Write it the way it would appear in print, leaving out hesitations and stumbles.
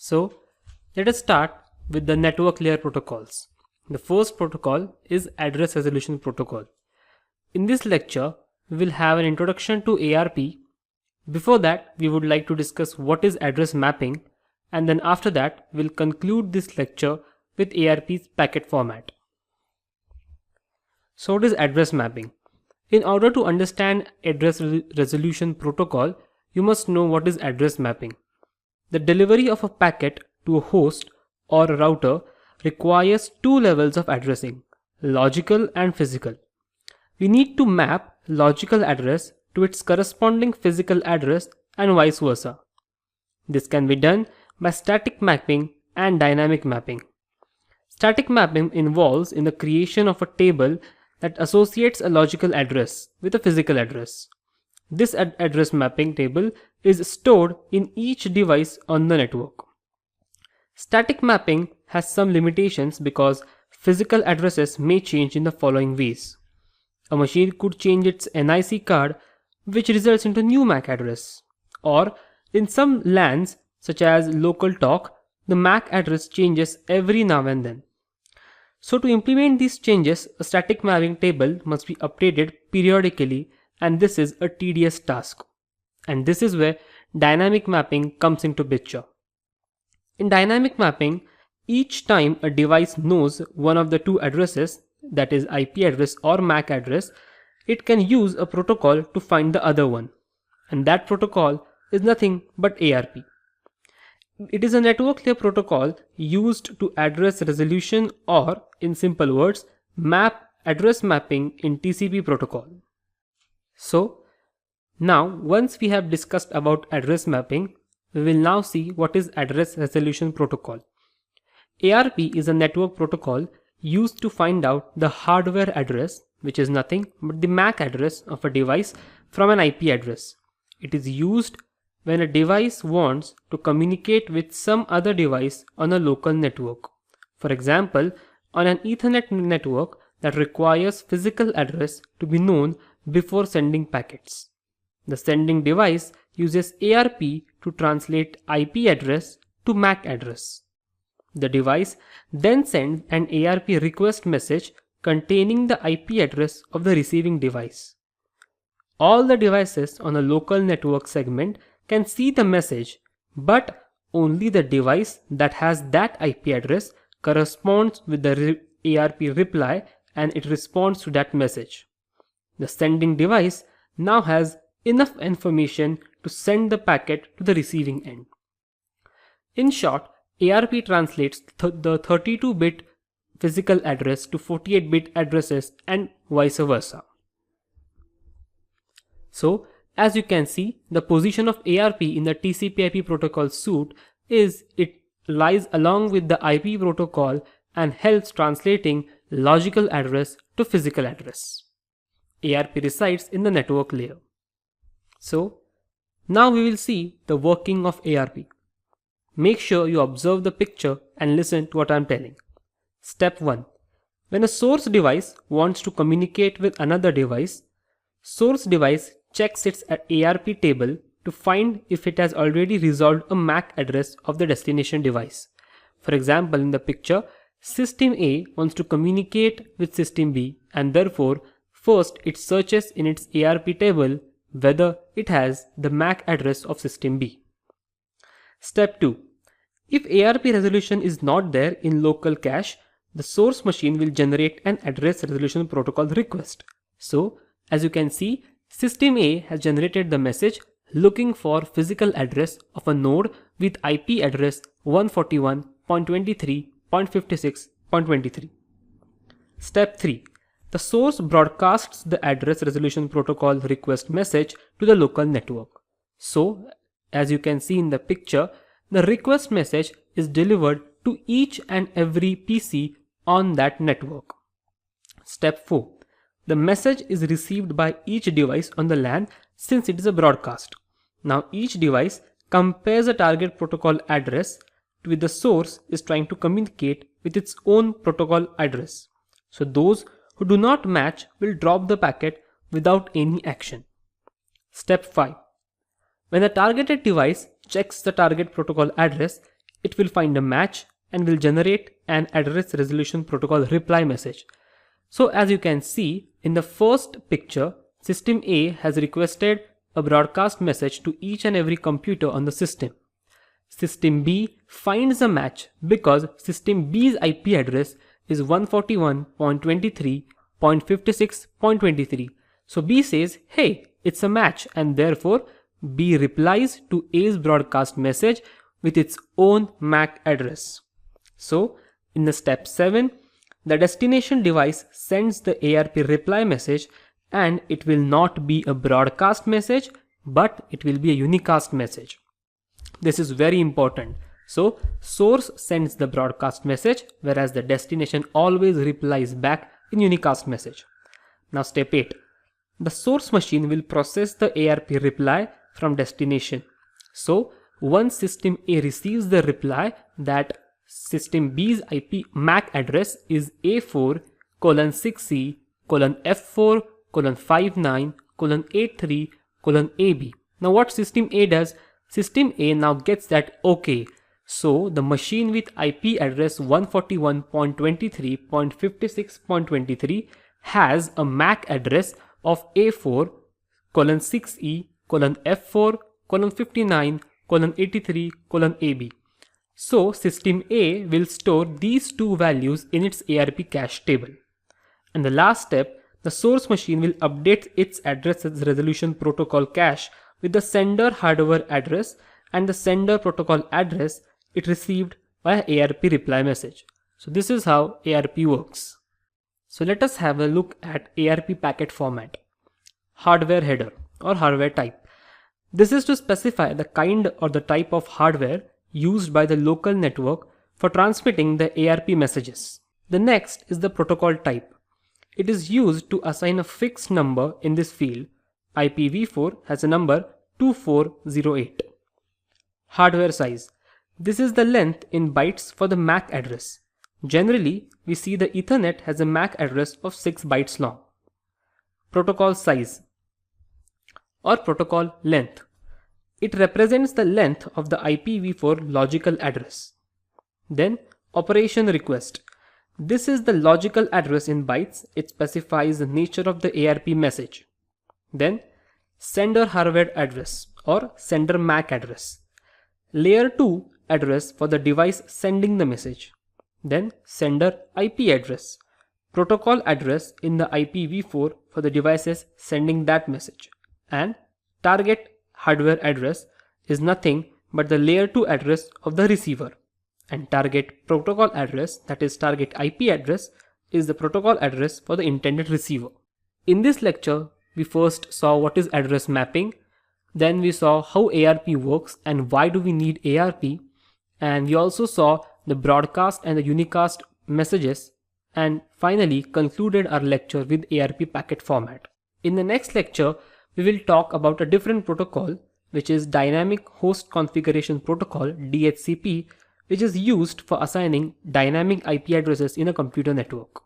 So let us start with the network layer protocols. The first protocol is Address Resolution Protocol. In this lecture, we will have an introduction to ARP. Before that, we would like to discuss what is address mapping, and then after that, we'll conclude this lecture with ARP's packet format. So what is address mapping? In order to understand Address Resolution Protocol, you must know what is address mapping. The delivery of a packet to a host or a router requires two levels of addressing, logical and physical. We need to map logical address to its corresponding physical address and vice versa. This can be done by static mapping and dynamic mapping. Static mapping involves in the creation of a table that associates a logical address with a physical address. This address mapping table is stored in each device on the network. Static mapping has some limitations because physical addresses may change in the following ways. A machine could change its NIC card, which results into new MAC address. Or in some LANs, such as local talk, the MAC address changes every now and then. So to implement these changes, a static mapping table must be updated periodically, and this is a tedious task. And this is where dynamic mapping comes into picture. In dynamic mapping, each time a device knows one of the two addresses, that is IP address or MAC address, it can use a protocol to find the other one. And that protocol is nothing but ARP. It is a network layer protocol used to address resolution, or in simple words, map address mapping in TCP protocol. So now once we have discussed about address mapping, we will now see what is Address Resolution Protocol. ARP is a network protocol used to find out the hardware address, which is nothing but the MAC address of a device from an IP address. It is used when a device wants to communicate with some other device on a local network. For example, on an Ethernet network that requires physical address to be known before sending packets. The sending device uses ARP to translate IP address to MAC address. The device then sends an ARP request message containing the IP address of the receiving device. All the devices on a local network segment can see the message, but only the device that has that IP address corresponds with the ARP reply, and it responds to that message. The sending device now has enough information to send the packet to the receiving end. In short, ARP translates the 32-bit physical address to 48-bit addresses and vice versa. So, as you can see, the position of ARP in the TCP/IP protocol suite is it lies along with the IP protocol and helps translating logical address to physical address. ARP resides in the network layer. So, now we will see the working of ARP. Make sure you observe the picture and listen to what I am telling. Step 1. When a source device wants to communicate with another device, source device checks its ARP table to find if it has already resolved a MAC address of the destination device. For example, in the picture, System A wants to communicate with System B, and therefore first it searches in its ARP table whether it has the MAC address of System B. Step 2. If ARP resolution is not there in local cache, the source machine will generate an Address Resolution Protocol request. So, as you can see, System A has generated the message looking for physical address of a node with IP address 141.23.56.23. Step 3. The source broadcasts the Address Resolution Protocol request message to the local network. So, as you can see in the picture, the request message is delivered to each and every PC on that network. Step 4. The message is received by each device on the LAN since it is a broadcast. Now each device compares the target protocol address with the source is trying to communicate with its own protocol address. So those who do not match will drop the packet without any action. Step 5. When the targeted device checks the target protocol address, it will find a match and will generate an address resolution protocol reply message. So as you can see in the first picture, system A has requested a broadcast message to each and every computer on the system. System B finds a match because system B's IP address is 141.23.56.23. So B says, hey, it's a match, and therefore B replies to A's broadcast message with its own MAC address. So in the step 7, the destination device sends the ARP reply message, and it will not be a broadcast message, but it will be a unicast message. This is very important. So source sends the broadcast message, whereas the destination always replies back in unicast message. Now step 8. The source machine will process the ARP reply from destination. So once system A receives the reply that system B's IP MAC address is A4:6E:F4:59:83:AB. Now what system A does? System A now gets that, okay, so the machine with IP address 141.23.56.23 has a MAC address of A4:6E:F4:59:83:AB. So system A will store these two values in its ARP cache table. And the last step, the source machine will update its address resolution protocol cache with the sender hardware address and the sender protocol address it received via ARP reply message. So this is how ARP works. So let us have a look at ARP packet format. Hardware header or hardware type. This is to specify the kind or the type of hardware used by the local network for transmitting the ARP messages. The next is the protocol type. It is used to assign a fixed number in this field. IPv4 has a number 2408. Hardware size. This is the length in bytes for the MAC address. Generally, we see the Ethernet has a MAC address of 6 bytes long. Protocol size or protocol length. It represents the length of the IPv4 logical address. Then operation request. This is the logical address in bytes. It specifies the nature of the ARP message. Then sender hardware address or sender MAC address. Layer 2 address for the device sending the message. Then sender IP address. Protocol address in the IPv4 for the devices sending that message. And target hardware address is nothing but the layer 2 address of the receiver. And target protocol address, that is target IP address, is the protocol address for the intended receiver. In this lecture, we first saw what is address mapping. Then we saw how ARP works and why do we need ARP. And we also saw the broadcast and the unicast messages. And finally concluded our lecture with ARP packet format. In the next lecture, we will talk about a different protocol, which is Dynamic Host Configuration Protocol, DHCP, which is used for assigning dynamic IP addresses in a computer network.